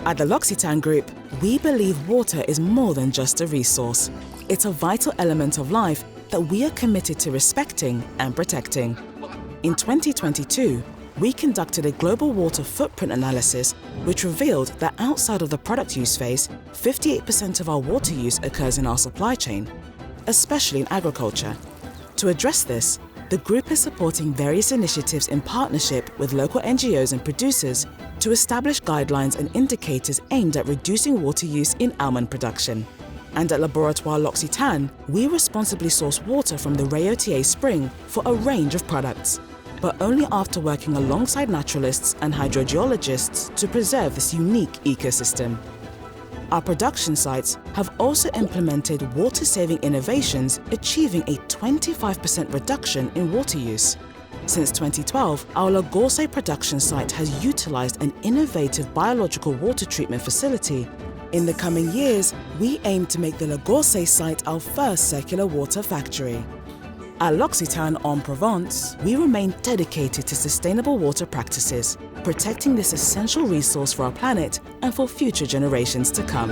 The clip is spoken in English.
At the L'Occitane Group, we believe water is more than just a resource. It's a vital element of life that we are committed to respecting and protecting. In 2022, we conducted a global water footprint analysis which revealed that outside of the product use phase, 58% of our water use occurs in our supply chain, especially in agriculture. To address this, the group is supporting various initiatives in partnership with local NGOs and producers to establish guidelines and indicators aimed at reducing water use in almond production. And at Laboratoire L'Occitane, we responsibly source water from the Rethink spring for a range of products, but only after working alongside naturalists and hydrogeologists to preserve this unique ecosystem. Our production sites have also implemented water-saving innovations, achieving a 25% reduction in water use. Since 2012, our Lagorce production site has utilized an innovative biological water treatment facility. In the coming years, we aim to make the Lagorce site our first circular water factory. At L'Occitane en Provence, we remain dedicated to sustainable water practices, protecting this essential resource for our planet and for future generations to come.